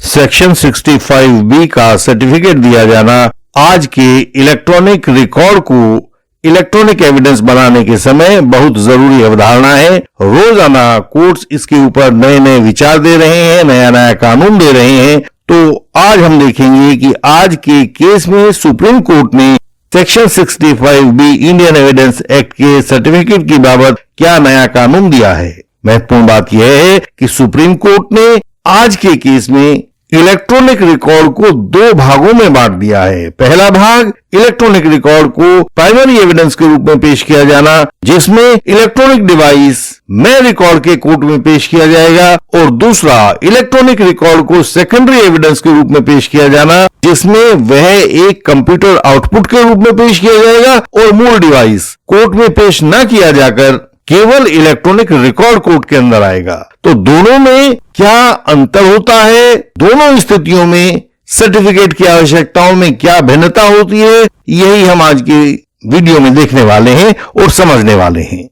Section 65B का certificate दिया जाना आज के इलेक्ट्रॉनिक रिकॉर्ड को इलेक्ट्रॉनिक एविडेंस बनाने के समय बहुत जरूरी अवधारणा है। रोजाना कोर्ट्स इसके ऊपर नए नए विचार दे रहे हैं, नया नया कानून दे रहे हैं। तो आज हम देखेंगे कि आज के केस में सुप्रीम कोर्ट ने section 65B Indian evidence act के सर्टिफिकेट की बाबत क्या नया कानून दिया है। महत्वपूर्ण बात यह है कि सुप्रीम कोर्ट ने आज के केस में इलेक्ट्रॉनिक रिकॉर्ड को दो भागों में बांट दिया है। पहला भाग इलेक्ट्रॉनिक रिकॉर्ड को प्राइमरी एविडेंस के रूप में पेश किया जाना, जिसमें इलेक्ट्रॉनिक डिवाइस में रिकॉर्ड के कोर्ट में पेश किया जाएगा, और दूसरा इलेक्ट्रॉनिक रिकॉर्ड को सेकेंडरी एविडेंस के रूप में पेश किया जाना, जिसमें वह एक कंप्यूटर आउटपुट के रूप में पेश किया जाएगा और मूल डिवाइस कोर्ट में पेश न किया जाकर केवल इलेक्ट्रॉनिक रिकॉर्ड कोर्ट के अंदर आएगा। तो दोनों में क्या अंतर होता है, दोनों स्थितियों में सर्टिफिकेट की आवश्यकताओं में क्या भिन्नता होती है, यही हम आज के वीडियो में देखने वाले हैं और समझने वाले हैं।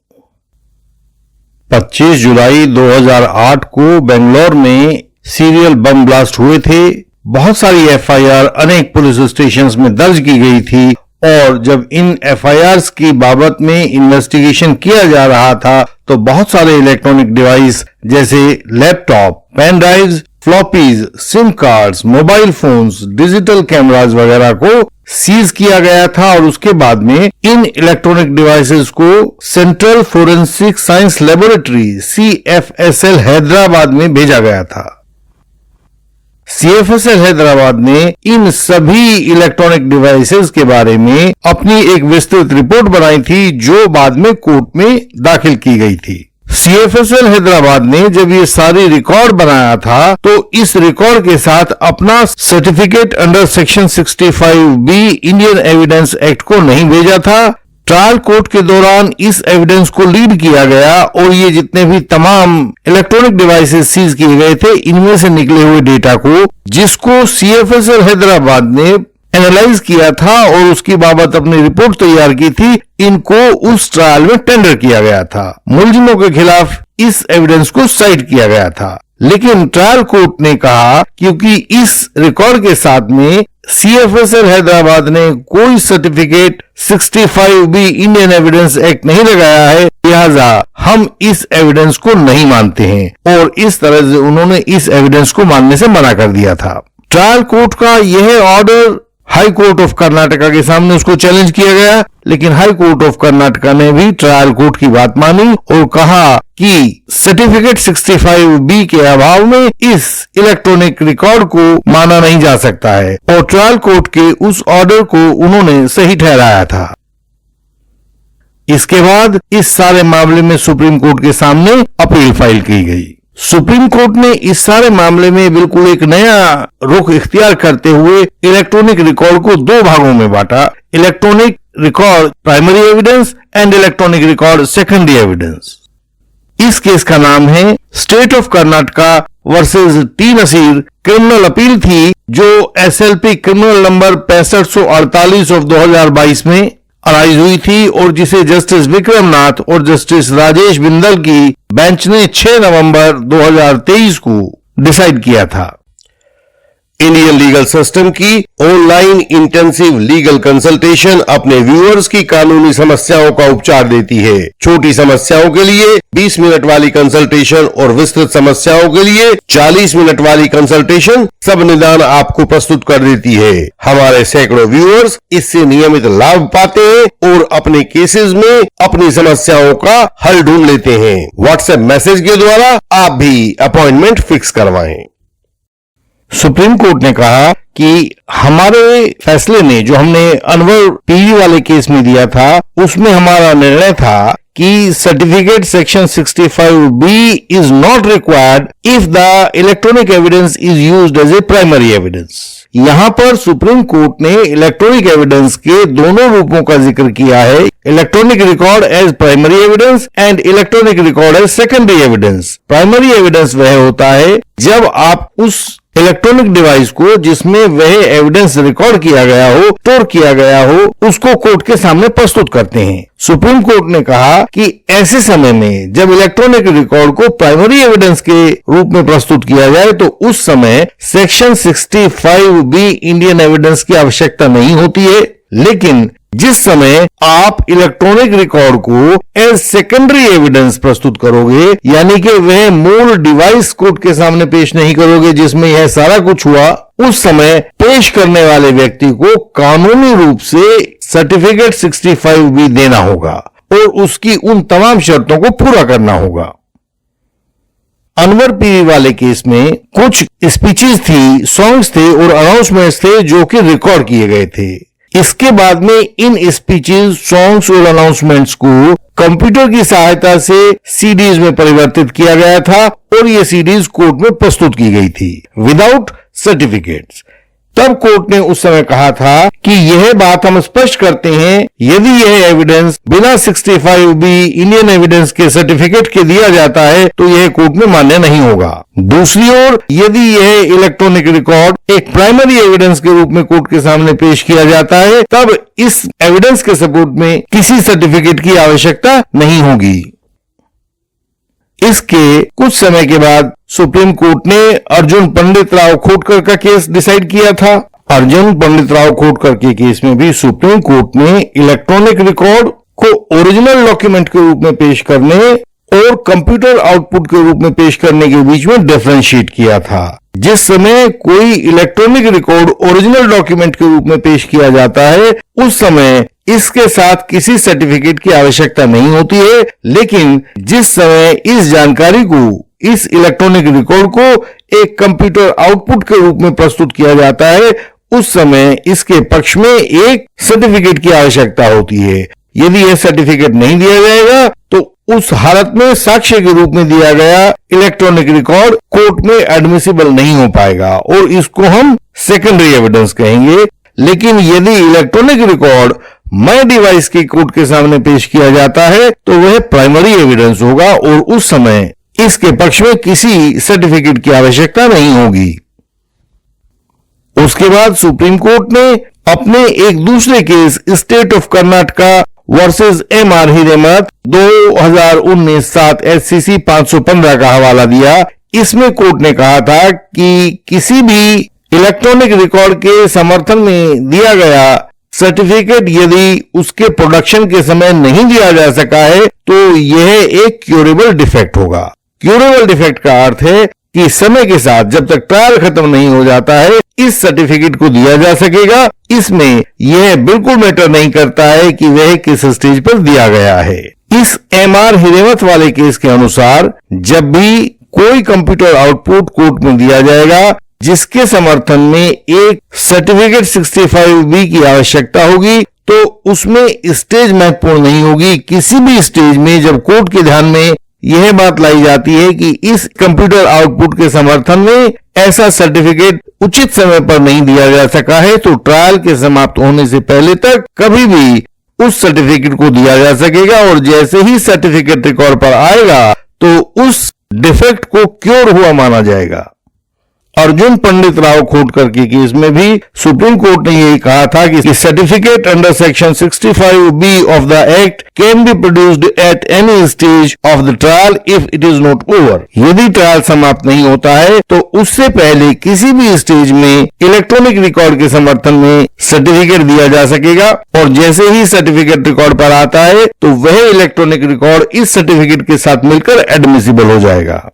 25 जुलाई 2008 को बेंगलोर में सीरियल बम ब्लास्ट हुए थे। बहुत सारी एफआईआर अनेक पुलिस स्टेशंस में दर्ज की गई थी, और जब इन एफआईआर्स की बाबत में इन्वेस्टिगेशन किया जा रहा था तो बहुत सारे इलेक्ट्रॉनिक डिवाइस जैसे laptop, pen drives, floppies, SIM cards, mobile phones, digital cameras वगैरह को सीज किया गया था, और उसके बाद में इन इलेक्ट्रॉनिक डिवाइसेस को central forensic science laboratory CFSL Hyderabad में भेजा गया था। CFSL हैदराबाद ने इन सभी इलेक्ट्रॉनिक डिवाइसेस के बारे में अपनी एक विस्तृत रिपोर्ट बनाई थी, जो बाद में कोर्ट में दाखिल की गई थी। CFSL हैदराबाद ने जब ये सारी रिकॉर्ड बनाया था तो इस रिकॉर्ड के साथ अपना certificate under section 65B Indian evidence act को नहीं भेजा था। ट्रायल कोर्ट के दौरान इस एविडेंस को लीड किया गया, और ये जितने भी तमाम इलेक्ट्रॉनिक डिवाइसेस सीज किए गए थे, इनमें से निकले हुए डेटा को, जिसको CFSL हैदराबाद ने एनालाइज किया था और उसकी बाबत अपनी रिपोर्ट तैयार की थी, इनको उस ट्रायल में टेंडर किया गया था। मुलजिमों के खिलाफ इस एविडेंस को साइट किया गया था, लेकिन ट्रायल कोर्ट ने कहा क्योंकि इस रिकॉर्ड के साथ में CFSL हैदराबाद ने कोई certificate 65B Indian evidence act नहीं लगाया है, लिहाजा हम इस एविडेंस को नहीं मानते हैं, और इस तरह से उन्होंने इस एविडेंस को मानने से मना कर दिया था। ट्रायल कोर्ट का यह order high court of Karnataka के सामने उसको चैलेंज किया गया, लेकिन हाई कोर्ट ऑफ कर्नाटका ने भी ट्रायल कोर्ट की बात मानी और कहा कि सर्टिफिकेट 65B के अभाव में इस इलेक्ट्रॉनिक रिकॉर्ड को माना नहीं जा सकता है, और ट्रायल कोर्ट के उस ऑर्डर को उन्होंने सही ठहराया था। इसके बाद इस सारे मामले में सुप्रीम कोर्ट के सामने अपील फाइल की गई। सुप्रीम कोर्ट ने इस सारे मामले में बिल्कुल एक नया रुख इख्तियार करते हुए इलेक्ट्रॉनिक रिकॉर्ड को दो भागों में बांटा, electronic record primary evidence and electronic record secondary evidence. इस केस का नाम है state of Karnataka versus T Nasir criminal appeal थी, जो SLP क्रिमिनल नंबर 6548 ऑफ 2022 में अराइज हुई थी, और जिसे जस्टिस विक्रम नाथ और जस्टिस राजेश बिंदल की बेंच ने 6 नवंबर 2023 को डिसाइड किया था। इंडियन लीगल सिस्टम की ऑनलाइन इंटेंसिव लीगल कंसल्टेशन अपने व्यूअर्स की कानूनी समस्याओं का उपचार देती है। छोटी समस्याओं के लिए 20 मिनट वाली कंसल्टेशन और विस्तृत समस्याओं के लिए 40 मिनट वाली कंसल्टेशन सब निदान आपको प्रस्तुत कर देती है। हमारे सैकड़ों व्यूअर्स इससे नियमित लाभ पाते हैं और अपने केसेस में अपनी समस्याओं का हल ढूंढ लेते हैं। व्हाट्सएप मैसेज के द्वारा आप भी अपॉइंटमेंट फिक्स करवाएं। सुप्रीम कोर्ट ने कहा कि हमारे फैसले ने, जो हमने अनवर PV वाले केस में दिया था, उसमें हमारा निर्णय था कि certificate section 65B is not required if the electronic evidence is used as a primary evidence. यहां पर सुप्रीम कोर्ट ने इलेक्ट्रॉनिक एविडेंस के दोनों रूपों का जिक्र किया है, electronic record as primary evidence and electronic record as secondary evidence. Primary evidence वह होता है जब आप उस इलेक्ट्रॉनिक डिवाइस को जिसमें वह एविडेंस रिकॉर्ड किया गया हो, स्टोर किया गया हो, उसको कोर्ट के सामने प्रस्तुत करते हैं। सुप्रीम कोर्ट ने कहा कि ऐसे समय में जब इलेक्ट्रॉनिक रिकॉर्ड को प्राइमरी एविडेंस के रूप में प्रस्तुत किया जाए तो उस समय सेक्शन 65B इंडियन एविडेंस की आवश्यकता नहीं होती है। लेकिन जिस समय आप इलेक्ट्रॉनिक रिकॉर्ड को एज सेकेंडरी एविडेंस प्रस्तुत करोगे, यानी कि वह मूल डिवाइस कोर्ट के सामने पेश नहीं करोगे जिसमें यह सारा कुछ हुआ, उस समय पेश करने वाले व्यक्ति को कानूनी रूप से सर्टिफिकेट 65B देना होगा और उसकी उन तमाम शर्तों को पूरा करना होगा। अनवर पीवी वाले केस में कुछ स्पीचेस थी, सॉन्ग्स थे और अनाउंसमेंट्स थे जो कि रिकॉर्ड किए गए थे। इसके बाद में इन स्पीचेस, सॉन्ग्स और अनाउंसमेंट्स को कंप्यूटर की सहायता से सीडीज में परिवर्तित किया गया था और ये सीडीज कोर्ट में प्रस्तुत की गई थी विदाउट सर्टिफिकेट्स। तब कोर्ट ने उस समय कहा था कि यह बात हम स्पष्ट करते हैं, यदि यह एविडेंस बिना 65B इंडियन एविडेंस के सर्टिफिकेट के दिया जाता है तो यह कोर्ट में मान्य नहीं होगा। दूसरी ओर यदि यह इलेक्ट्रॉनिक रिकॉर्ड एक प्राइमरी एविडेंस के रूप में कोर्ट के सामने पेश किया जाता है, तब इस एविडेंस के सपोर्ट में किसी सर्टिफिकेट की आवश्यकता नहीं होगी। इसके कुछ समय के बाद सुप्रीम कोर्ट ने अर्जुन पंडित राव खोटकर का केस डिसाइड किया था। अर्जुन पंडित राव खोटकर के केस में भी सुप्रीम कोर्ट ने इलेक्ट्रॉनिक रिकॉर्ड को ओरिजिनल डॉक्यूमेंट के रूप में पेश करने और कंप्यूटर आउटपुट के रूप में पेश करने के बीच में डिफरेंशिएट किया था। जिस समय कोई इलेक्ट्रॉनिक रिकॉर्ड ओरिजिनल डॉक्यूमेंट के रूप में पेश किया जाता है, उस समय इसके साथ किसी सर्टिफिकेट की आवश्यकता नहीं होती है। लेकिन जिस समय इस जानकारी को, इस इलेक्ट्रॉनिक रिकॉर्ड को एक कंप्यूटर आउटपुट के रूप में प्रस्तुत किया जाता है, उस समय इसके पक्ष में एक सर्टिफिकेट की आवश्यकता होती है। यदि यह सर्टिफिकेट नहीं दिया जाएगा तो उस हालत में साक्ष्य के रूप में दिया गया इलेक्ट्रॉनिक रिकॉर्ड कोर्ट में एडमिसिबल नहीं हो पाएगा और इसको हम सेकेंडरी एविडेंस कहेंगे। लेकिन यदि इलेक्ट्रॉनिक रिकॉर्ड माय डिवाइस के कोर्ट के सामने पेश किया जाता है तो वह प्राइमरी एविडेंस होगा और उस समय इसके पक्ष में किसी सर्टिफिकेट की आवश्यकता नहीं होगी। उसके बाद सुप्रीम कोर्ट ने अपने एक दूसरे case state of Karnataka versus MR Hiremath 2019 7 SCC 515 का हवाला दिया। इसमें कोर्ट ने कहा था कि किसी भी इलेक्ट्रॉनिक रिकॉर्ड के समर्थन में दिया गया सर्टिफिकेट यदि उसके प्रोडक्शन के समय नहीं दिया जा सका है तो यह एक क्यूरेबल डिफेक्ट होगा। क्यूरेबल डिफेक्ट का अर्थ है कि समय के साथ जब तक ट्रायल खत्म नहीं हो जाता है इस सर्टिफिकेट को दिया जा सकेगा। इसमें यह बिल्कुल मैटर नहीं करता है कि वह किस स्टेज पर दिया गया है। इस MR हिरेमत वाले केस के अनुसार जब भी कोई कंप्यूटर आउटपुट कोर्ट में दिया जाएगा जिसके समर्थन में एक सर्टिफिकेट 65B की आवश्यकता होगी तो उसमें स्टेज महत्वपूर्ण नहीं होगी। किसी भी स्टेज में जब कोर्ट के ध्यान में यह बात लाई जाती है कि इस कंप्यूटर आउटपुट के समर्थन में ऐसा सर्टिफिकेट उचित समय पर नहीं दिया जा सका है तो ट्रायल के समाप्त होने से पहले तक कभी भी उस सर्टिफिकेट को दिया जा सकेगा और जैसे ही सर्टिफिकेट रिकॉर्ड पर आएगा तो उस डिफेक्ट को क्योर हुआ माना जाएगा। अर्जुन पंडित राव खोटकर के केस में भी सुप्रीम कोर्ट ने यही कहा था कि certificate under section 65B of the act can be produced at any stage of the trial if it is not over. यदि ट्रायल समाप्त नहीं होता है तो उससे पहले किसी भी स्टेज में इलेक्ट्रॉनिक रिकॉर्ड के समर्थन में सर्टिफिकेट दिया जा सकेगा और जैसे ही सर्टिफिकेट रिकॉर्ड पर आता है तो वह इलेक्ट्रॉनिक रिकॉर्ड इस सर्टिफिकेट के साथ मिलकर एडमिसिबल हो जाएगा।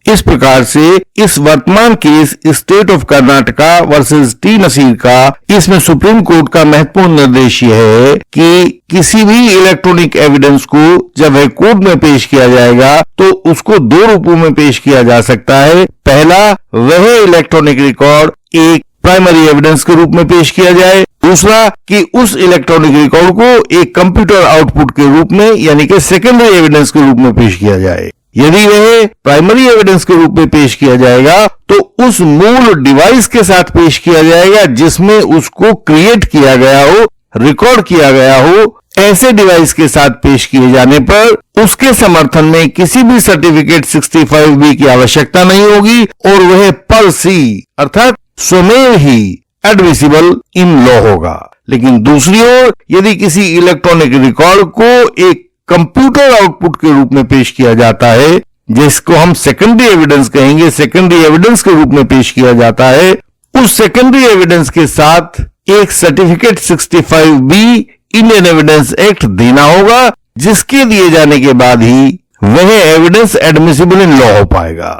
इस प्रकार से इस वर्तमान case state of Karnataka versus T Nasir का, इसमें सुप्रीम कोर्ट का महत्वपूर्ण निर्देश यह है कि किसी भी इलेक्ट्रॉनिक एविडेंस को जब वह कोर्ट में पेश किया जाएगा तो उसको दो रूपों में पेश किया जा सकता है। पहला, वह इलेक्ट्रॉनिक रिकॉर्ड एक प्राइमरी एविडेंस के रूप में पेश किया जाए। दूसरा कि उस इलेक्ट्रॉनिक रिकॉर्ड को एक कंप्यूटर आउटपुट के रूप में यानी कि सेकेंडरी एविडेंस के रूप में पेश किया जाए। यदि वह प्राइमरी एविडेंस के रूप में पेश किया जाएगा तो उस मूल डिवाइस के साथ पेश किया जाएगा जिसमें उसको क्रिएट किया गया हो, रिकॉर्ड किया गया हो। ऐसे डिवाइस के साथ पेश किए जाने पर उसके समर्थन में किसी भी सर्टिफिकेट 65B की आवश्यकता नहीं होगी और वह पर सी अर्थात स्वमेव ही एडमिसिबल इन लॉ होगा। लेकिन दूसरी ओर यदि किसी इलेक्ट्रॉनिक रिकॉर्ड को एक कंप्यूटर आउटपुट के रूप में पेश किया जाता है, जिसको हम सेकेंडरी एविडेंस कहेंगे, सेकेंडरी एविडेंस के रूप में पेश किया जाता है, उस सेकेंडरी एविडेंस के साथ एक certificate 65B Indian evidence act देना होगा, जिसके दिए जाने के बाद ही वह एविडेंस एडमिसिबल इन लॉ हो पाएगा।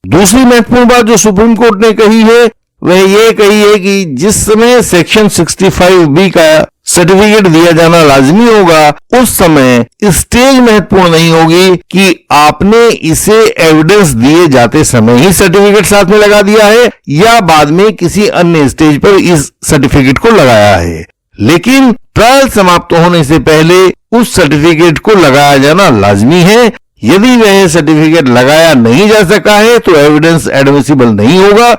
दूसरी महत्वपूर्ण बात जो सुप्रीम कोर्ट ने कही है वह यह कही है कि जिस समय सेक्शन 65B का सर्टिफिकेट दिया जाना लाजमी होगा, उस समय स्टेज महत्वपूर्ण नहीं होगी कि आपने इसे एविडेंस दिए जाते समय ही सर्टिफिकेट साथ में लगा दिया है या बाद में किसी अन्य स्टेज पर इस सर्टिफिकेट को लगाया है। लेकिन ट्रायल समाप्त होने से पहले उस सर्टिफिकेट को लगाया जाना लाजमी है। यदि वह सर्टिफिकेट लगाया नहीं जा सका है तो एविडेंस एडमिसिबल नहीं होगा।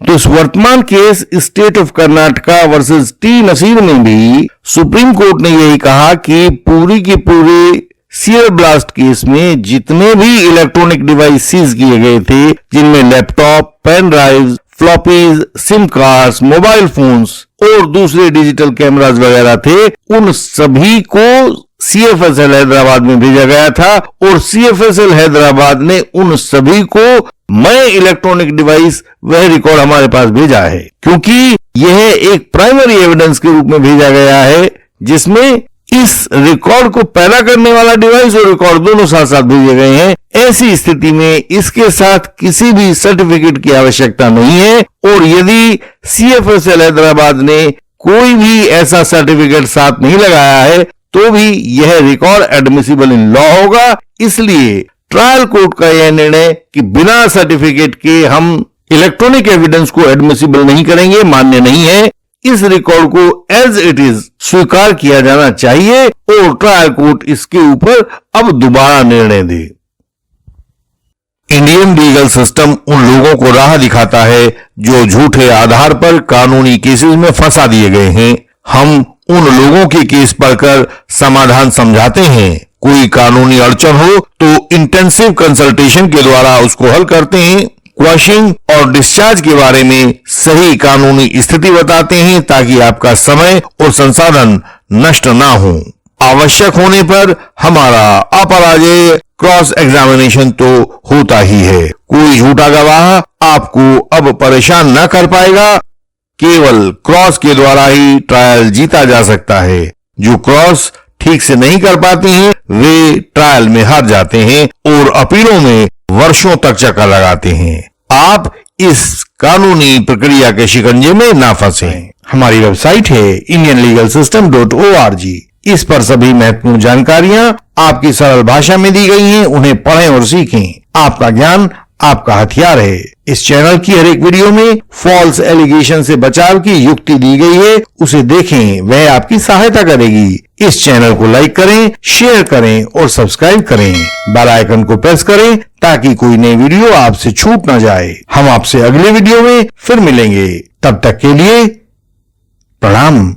तो इस वर्तमान case state of Karnataka versus T Nasir में भी सुप्रीम कोर्ट ने यही कहा कि पूरी की पूरी सीयर ब्लास्ट केस में जितने भी इलेक्ट्रॉनिक डिवाइस सीज किए गए थे, जिनमें laptop, pen drive, floppies, SIM cards, mobile phones और दूसरे डिजिटल कैमरास वगैरह थे, उन सभी को CFSL हैदराबाद में भेजा गया था और CFSL हैदराबाद ने उन सभी को मैं इलेक्ट्रॉनिक डिवाइस वह रिकॉर्ड हमारे पास भेजा है, क्योंकि यह एक प्राइमरी एविडेंस के रूप में भेजा गया है जिसमें इस रिकॉर्ड को पैदा करने वाला डिवाइस और रिकॉर्ड दोनों साथ साथ भेजे गए हैं। ऐसी स्थिति में इसके साथ किसी भी सर्टिफिकेट की आवश्यकता नहीं है और यदि CFSL हैदराबाद ने कोई भी ऐसा सर्टिफिकेट साथ नहीं लगाया है तो भी यह रिकॉर्ड एडमिसिबल इन लॉ होगा। इसलिए ट्रायल कोर्ट का यह निर्णय कि बिना सर्टिफिकेट के हम इलेक्ट्रॉनिक एविडेंस को एडमिसिबल नहीं करेंगे, मान्य नहीं है। इस रिकॉर्ड को एज इट इज स्वीकार किया जाना चाहिए और ट्रायल कोर्ट इसके ऊपर अब दोबारा निर्णय दे। इंडियन लीगल सिस्टम उन लोगों को राह दिखाता है जो झूठे आधार पर कानूनी केसेस में फंसा दिए गए हैं। हम उन लोगों के केस पढ़कर समाधान समझाते हैं। कोई कानूनी अड़चन हो तो इंटेंसिव कंसल्टेशन के द्वारा उसको हल करते हैं। क्वॉशिंग और डिस्चार्ज के बारे में सही कानूनी स्थिति बताते हैं ताकि आपका समय और संसाधन नष्ट ना हो। आवश्यक होने पर हमारा अपराजेय क्रॉस एग्जामिनेशन तो होता ही है। कोई झूठा गवाह आपको अब परेशान न कर पाएगा। केवल क्रॉस के द्वारा ही ट्रायल जीता जा सकता है। जो क्रॉस ठीक से नहीं कर पाते हैं वे ट्रायल में हार जाते हैं और अपीलों में वर्षों तक चक्कर लगाते हैं। आप इस कानूनी प्रक्रिया के शिकंजे में ना फंसें। हमारी वेबसाइट है indianlegalsystem.org। इस पर सभी महत्वपूर्ण जानकारियां आपकी सरल भाषा में दी गई हैं। उन्हें पढ़ें और सीखें। आपका ज्ञान आपका हथियार है। इस चैनल की हर एक वीडियो में फॉल्स एलिगेशन से बचाव की युक्ति दी गई है, उसे देखें, वह आपकी सहायता करेगी। इस चैनल को लाइक करें, शेयर करें और सब्सक्राइब करें। बेल आइकन को प्रेस करें ताकि कोई नई वीडियो आपसे छूट न जाए। हम आपसे अगले वीडियो में फिर मिलेंगे। तब तक के लिए प्रणाम।